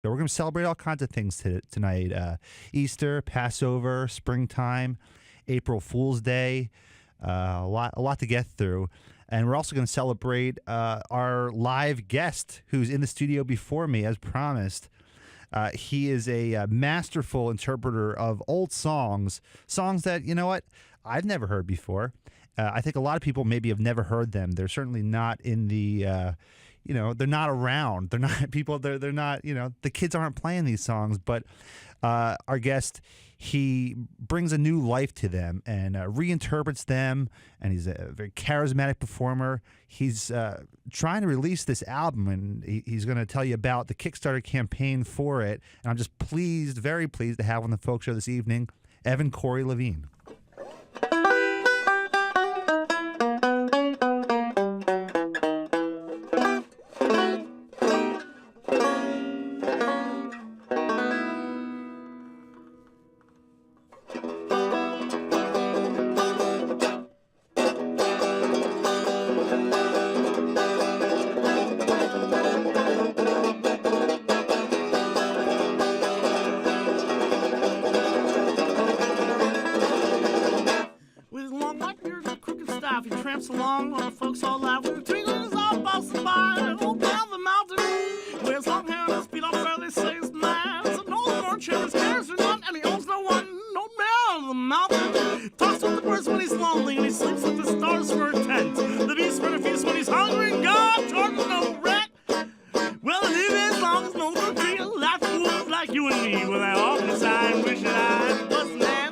So we're going to celebrate all kinds of things tonight. Easter, Passover, springtime, April Fool's Day, a lot to get through. And we're also going to celebrate our live guest who's in the studio before me, as promised. He is a masterful interpreter of old songs that, you know what, I've never heard before. I think a lot of people maybe have never heard them. They're certainly not in the... they're not around. They're not people. They're not. The kids aren't playing these songs. But our guest, he brings a new life to them and reinterprets them. And he's a very charismatic performer. He's trying to release this album, and he's going to tell you about the Kickstarter campaign for it. And I'm just very pleased to have on the folk show this evening, Evan Corey Levine. Along while the folks all laugh when the twinkling all passing by. Oh, down the mountain, wears long hair and his feet off where they say he's mad. So no more chairs cares for none, and he owns no one, no man on the mountain. Talks with the birds when he's lonely, and he sleeps with the stars for a tent. The beast for the feast when he's hungry, and God charges no rent. Well, he lives as long as no one feel like fools like you and me. Well, I often sigh and wish that I wasn't there.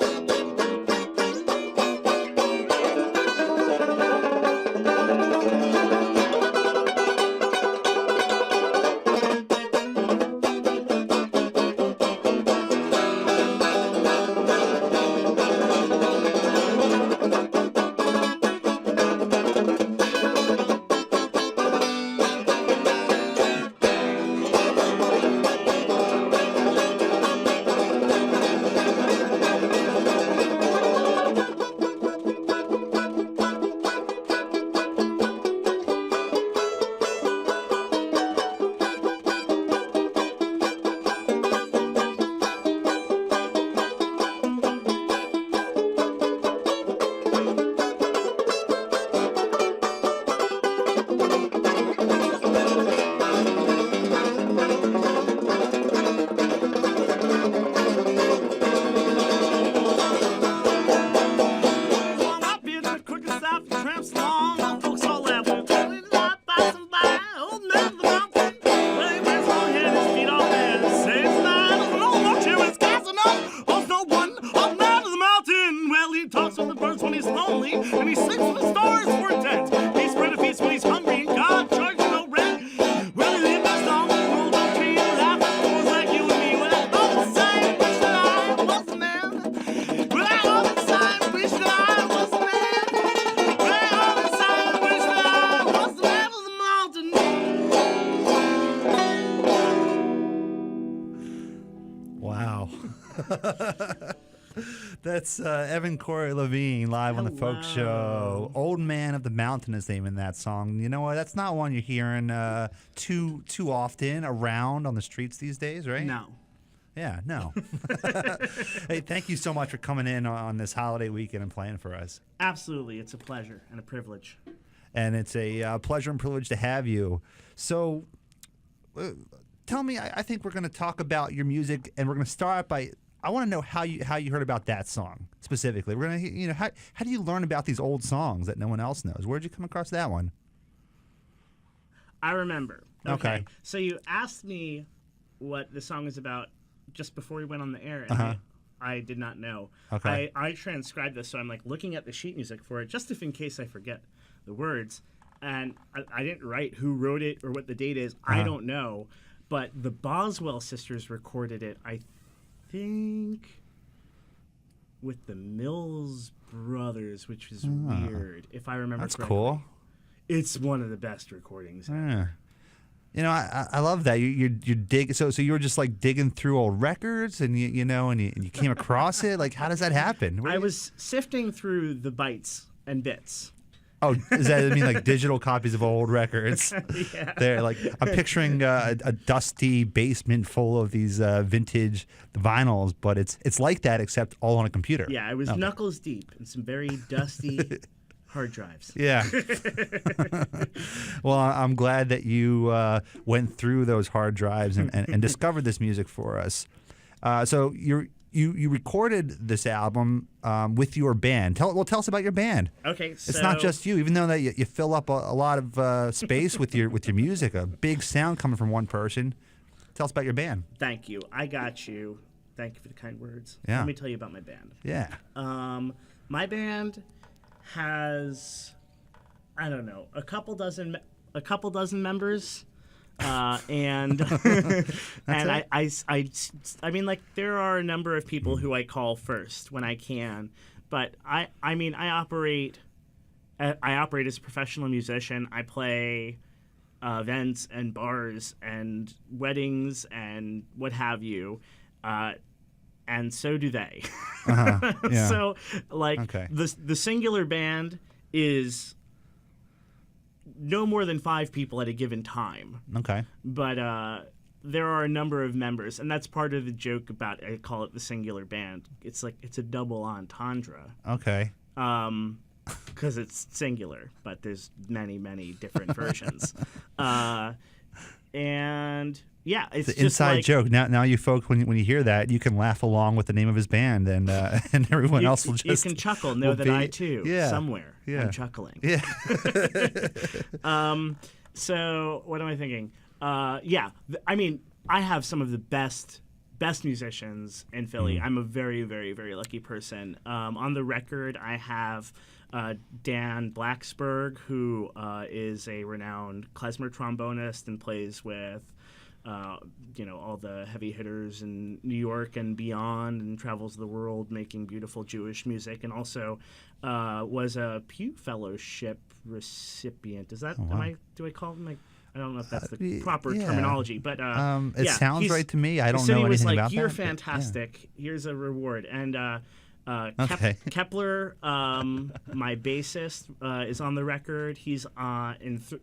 That's Evan Corey Levine live on the Folk Show. Old Man of the Mountain is the name in that song. You know what? That's not one you're hearing too often around on the streets these days, right? No. Yeah, no. Hey, thank you so much for coming in on this holiday weekend and playing for us. Absolutely. It's a pleasure and a privilege. And it's a pleasure and privilege to have you. So tell me, I think we're going to talk about your music, and we're going to start by... I want to know how you heard about that song specifically. We're gonna, how do you learn about these old songs that no one else knows? Where'd you come across that one? I remember. Okay. So you asked me what the song is about just before we went on the air, and I did not know. Okay. I transcribed this, so I'm like looking at the sheet music for it, just if in case I forget the words. And I didn't write who wrote it or what the date is. I don't know. But the Boswell sisters recorded it, I think, with the Mills Brothers, which is weird, if I remember correctly. That's cool. It's one of the best recordings. Yeah. You know, I love that you dig. So you were just like digging through old records, and you came across it. Like, how does that happen? I was sifting through the bytes and bits, Oh, does that mean like digital copies of old records? Yeah. They're like, I'm picturing a dusty basement full of these vintage vinyls, but it's like that except all on a computer. Yeah, I was Okay. knuckles deep in some very dusty hard drives. Yeah. Well, I'm glad that you went through those hard drives and discovered this music for us. So you recorded this album with your band. Tell us about your band. Okay, so It's not just you, even though that you fill up a lot of space with your music, a big sound coming from one person. Tell us about your band. Thank you. I got you. Thank you for the kind words. Yeah. Let me tell you about my band. Yeah. My band has, I don't know, a couple dozen members. And and I mean, like, there are a number of people who I call first when I can, but I operate as a professional musician. I play events and bars and weddings and what have you, and so do they. Yeah. So, like, Okay. the singular band is no more than 5 people at a given time. Okay. But there are a number of members, and that's part of the joke about, I call it the singular band. It's like, it's a double entendre. Okay. Because it's singular, but there's many, many different versions. And yeah, it's The just inside like, joke. Now you folks, when you hear that, you can laugh along with the name of his band, and and everyone else will just you can chuckle, know will that be- I too, yeah, somewhere, yeah. I'm chuckling. Yeah. So what am I thinking? Yeah, I mean, I have some of the best musicians in Philly. I'm a very, very, very lucky person. On the record, I have Dan Blacksburg, who is a renowned klezmer trombonist and plays with all the heavy hitters in New York and beyond, and travels the world making beautiful Jewish music, and also was a Pew Fellowship recipient. Is that do I call him? I don't know if that's the proper yeah. terminology, but It sounds he's- right to me. I don't so know he was anything like, about "You're that. but yeah. fantastic. Here's a reward." And Okay. Kepler, my bassist, is on the record. He's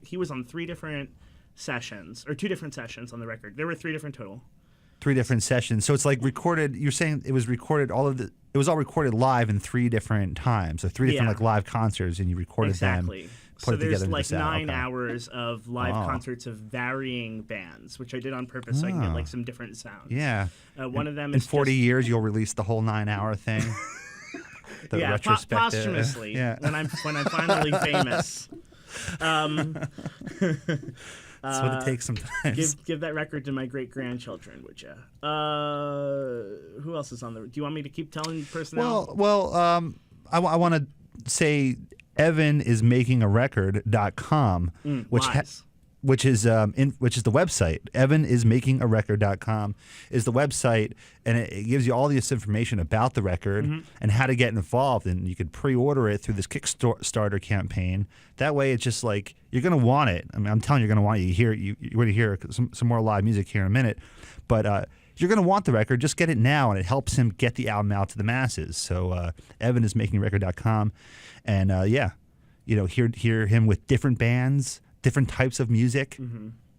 he was on 3 different sessions, or 2 different sessions on the record. There were 3 different total. 3 different sessions. So it's like recorded. You're saying it was recorded. It was all recorded live in 3 different times. So 3 different Yeah. like live concerts, and you recorded Exactly. them. So Put it there's together into like the sound. 9 Okay. hours of live Oh. concerts of varying bands, which I did on purpose so I can get Oh. like some different sounds. Yeah. One of them In is 40 just, years, you'll release the whole 9-hour thing. The yeah, retrospective. posthumously. Yeah. When I'm finally famous. That's what it takes sometimes. Give that record to my great grandchildren, would you? Who else is on the? Do you want me to keep telling personnel? Well, I want to say Evan is making a record.com, Lies. which is the website. evanismakingarecord.com is the website, and it gives you all this information about the record and how to get involved. And you could pre-order it through this Kickstarter campaign. That way, it's just like you're gonna want it. I mean, I'm telling you, you're gonna want it. You're going to hear some more live music here in a minute, but you're gonna want the record. Just get it now, and it helps him get the album out to the masses. So evanismakingarecord.com, and hear him with different bands. Different types of music.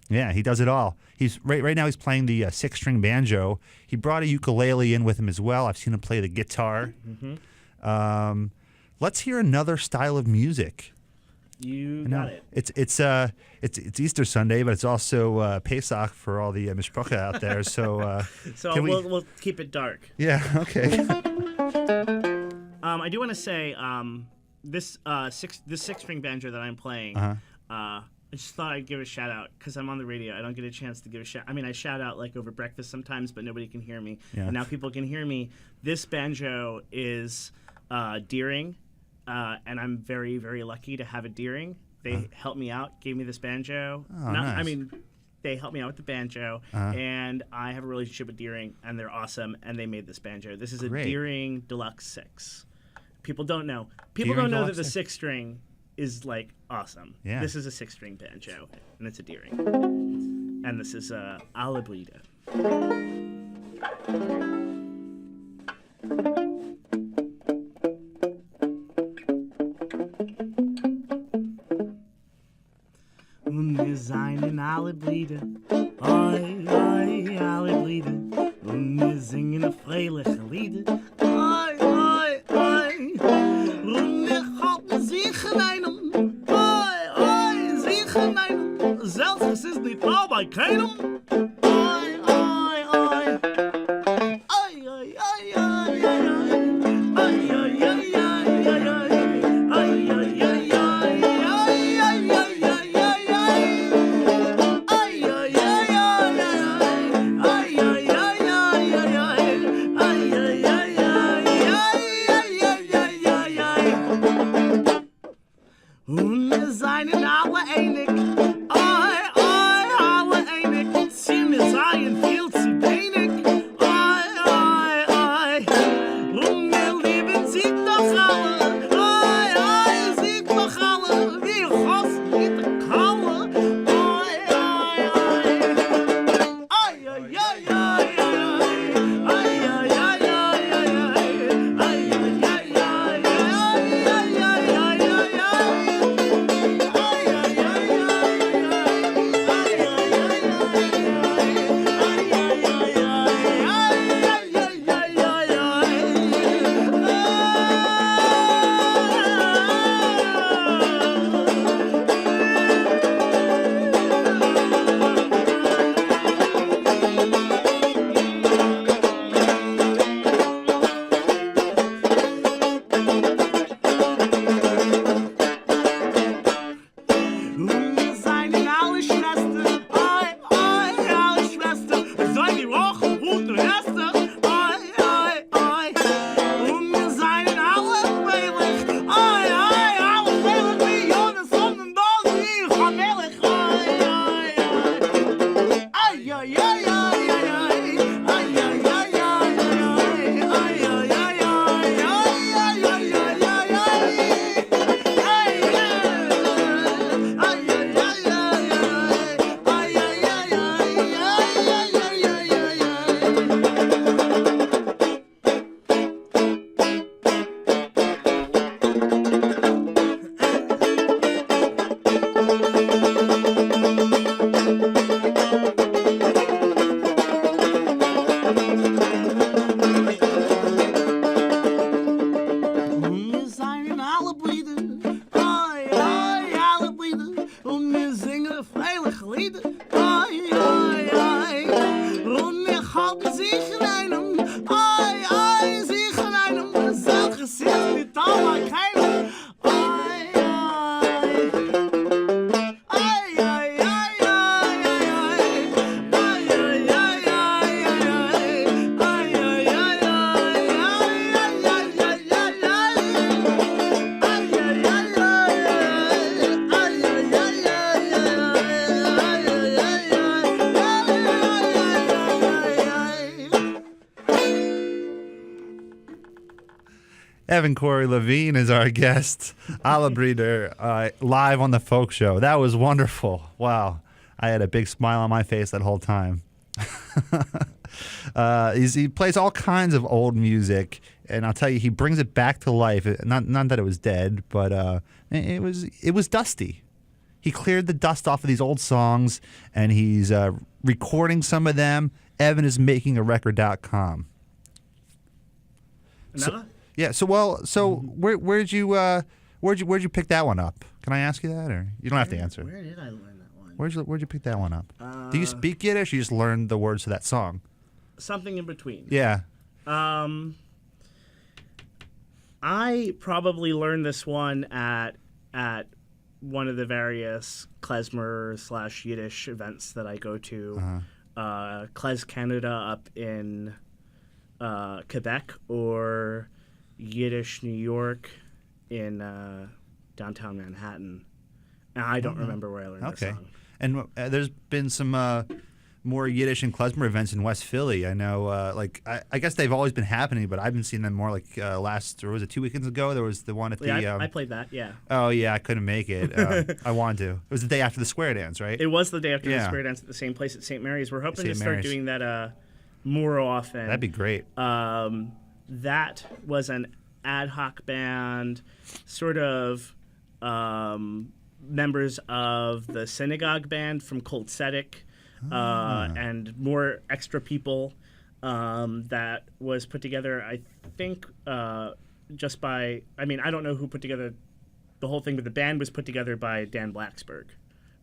Yeah, he does it all. He's right now. He's playing the 6-string banjo. He brought a ukulele in with him as well. I've seen him play the guitar. Let's hear another style of music. You got it. It's Easter Sunday, but it's also Pesach for all the mishpacha out there. So So can we'll keep it dark. yeah, okay. I do want to say this 6-string banjo that I'm playing. I just thought I'd give a shout out because I'm on the radio. I don't get a chance to give a shout. I mean, I shout out like over breakfast sometimes, but nobody can hear me. Yeah. And now people can hear me. This banjo is Deering, and I'm very, very lucky to have a Deering. They helped me out, gave me this banjo. Oh, nice. I mean, they helped me out with the banjo, and I have a relationship with Deering, and they're awesome, and they made this banjo. This is a Great. Deering Deluxe 6. People don't know. People Deering don't know that Deluxe the 6. 6-string is like awesome. Yeah. This is a 6-string banjo, and it's a Deering. And this is Alla Brida. Blieden. Ai, ai, alle Blieden. Und wir singen a freiliche Lieder. Ai, ai, ai. Und wir halten sich in einem. Ai, ai, sich in einem. Selbst es ist nicht wahr bei keinem. Ai, ai, ai. Ai, ai, ai, ai, ai, ai. Ai, ai, ai, ai, ai, ai. Ai, ai, ai, ai, ai, ai, ai, ai, ai, ai. Ai, ai, ai, ai, ai, ai. Ai, ai, ai, ai, ai, ai. Ai, ai, ai, ai, ai, ai, ai, ai, ai. Und wir seien alle einig. Ai, ai, alle einig. Sie mir seien viel zu wenig. Ai, ai, ai. Und wir lieben sie doch alle. Ai, ai, sie doch alle. Wir hassen mit der Kalle. Ai, ai, ai. Ai, ai, ai, ai, ai. Ai, ai, ai, ai, ai, ai. Ai, ai, ai, ai, ai, ai, ai, ai, ai. Wir seien alle Schwestern, ai, ai, alle Schwestern. Wir seien die Wochen gute Reste, ai, ai, ai. Und wir seien alle freilich, ai, ai, alle freilich wie Jonas und den Dosen wie Chamelich, ai, ai, ai. Ai, ai, ai, ai, ai, ai. Ai, ai, ai, ai, ai, ai. Ai, ai, ai, ai, ai, ai, ai, ai, ai, ai. Wir seien alle Blieden, ai, ai, alle Blieden. Und wir singen freiliche Lieder, ai, ai, ai. Und wir halten sich in einem, ai, ai, sich in einem. Solches ist nicht aber keinem, ai, ai. Ai, ai, ai, ai, ai, ai. Ai, ai, ai, ai, ai, ai. Ai, ai, ai, ai, ai, ai, ai, ai, ai. Evan Corey Levine is our guest, a la Breeder, live on the Folk Show. That was wonderful. Wow. I had a big smile on my face that whole time. He plays all kinds of old music, and I'll tell you, he brings it back to life. Not that it was dead, but it was dusty. He cleared the dust off of these old songs, and he's recording some of them. Evan is making a record.com. Another? Yeah. So where'd you pick that one up? Can I ask you that, or you don't have to answer? Where did I learn that one? Where'd you pick that one up? Do you speak Yiddish? Or you just learned the words to that song? Something in between. Yeah. I probably learned this one at one of the various klezmer/Yiddish events that I go to. Klez Canada up in Quebec, or Yiddish New York in downtown Manhattan. And I don't remember where I learned this song. And there's been some more Yiddish and klezmer events in West Philly. I know, I guess they've always been happening, but I've been seeing them more like or was it 2 weekends ago? There was the one at the... I played that, yeah. Oh, yeah, I couldn't make it. I wanted to. It was the day after the square dance, right? It was the day after the square dance at the same place at St. Mary's. We're hoping to start doing that more often. That'd be great. That was an ad hoc band, sort of members of the synagogue band from Colt Sedek, and more extra people. That was put together, I think, just by, I mean, I don't know who put together the whole thing, but the band was put together by Dan Blacksburg,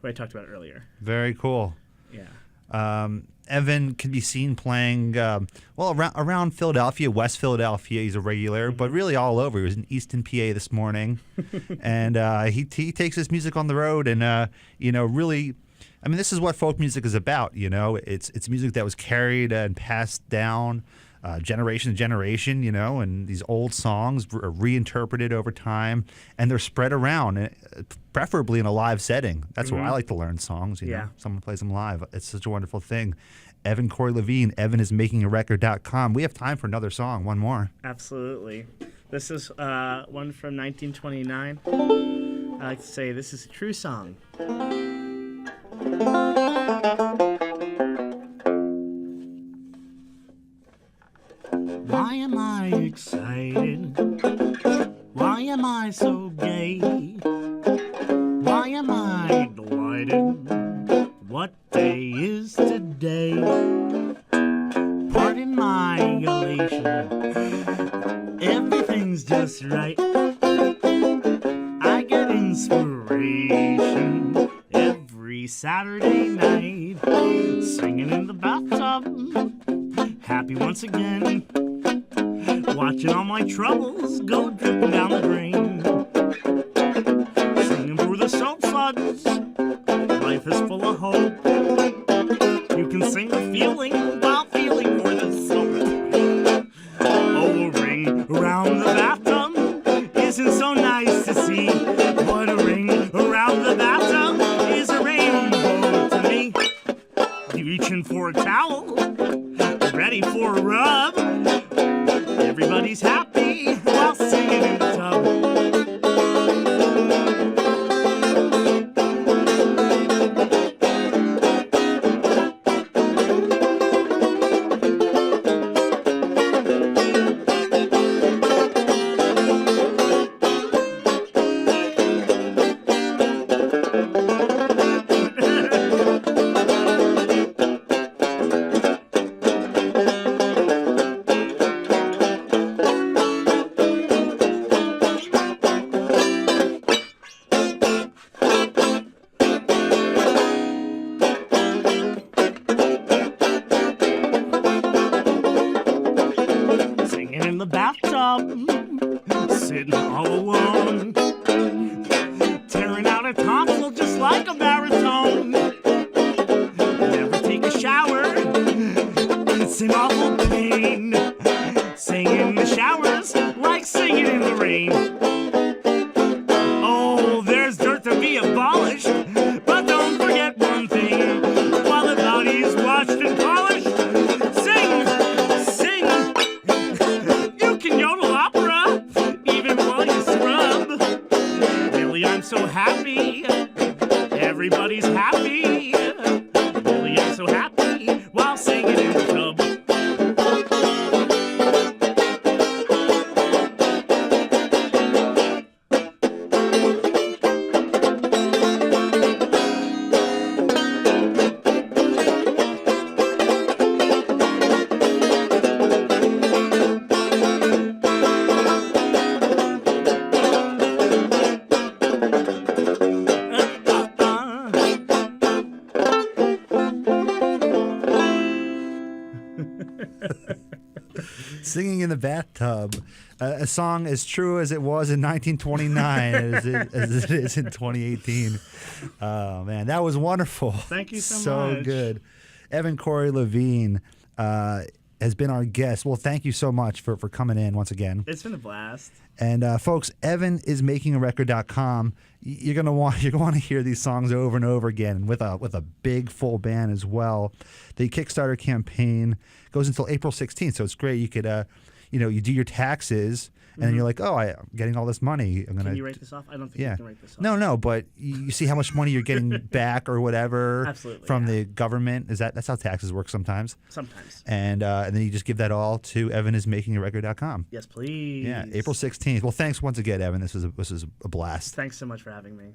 who I talked about earlier. Very cool. Yeah. Evan can be seen playing, around Philadelphia, West Philadelphia. He's a regular, but really all over. He was in Easton, PA this morning. And he takes his music on the road and, really... I mean, this is what folk music is about, It's music that was carried and passed down generation to generation, and these old songs are reinterpreted over time, and they're spread around, preferably in a live setting. That's where I like to learn songs, Yeah. Someone plays them live. It's such a wonderful thing. Evan Corey Levine, evanismakingarecord.com. We have time for another song, one more. Absolutely. This is one from 1929. I like to say this is a true song. Why am I excited? Why am I so gay? Why am I delighted? What day is today? Pardon my elation. Everything's just right. I get inspiration every Saturday night, singing in the bathtub, happy once again, watching all my troubles go dripping down the drain, singing through the soap suds, life is full of hope, you can sing the feeling while feeling for the soap. Oh, a ring around the bathtub isn't so nice to see, but a ring around the bathtub is a rainbow to me. Reaching for a towel, ready for a rub. Everybody's happy while singing in the tub. Sitting all alone, tearing out a tonsil just like a baritone. Never take a shower, it's an awful pain. Singing in the showers like singing in the rain. Oh, there's dirt to be abolished, but don't forget one thing. While the body's washed and polished, sing, sing. You can yodel opera even while you scrub. Really, I'm so happy. Everybody's happy. Really, I'm so happy while singing in the tub. Singing in the bathtub, a song as true as it was in 1929 as it is in 2018. Oh, man, that was wonderful. Thank you so So much. good. Evan Corey Levine has been our guest. Well, thank you so much for coming in once again. It's been a blast. And folks, evanismakingarecord.com. You're gonna want to hear these songs over and over again with a big full band as well. The Kickstarter campaign goes until April 16th, so it's great. You could you do your taxes, and then you're like, oh, I'm getting all this money. I'm gonna. Can you write this off? I don't think you can write this off. No, but you see how much money you're getting back or whatever Absolutely, from yeah. the government. That's how taxes work sometimes. Sometimes. And then you just give that all to evanismakingarecord.com. Yes, please. Yeah, April 16th. Well, thanks once again, Evan. This was a blast. Thanks so much for having me.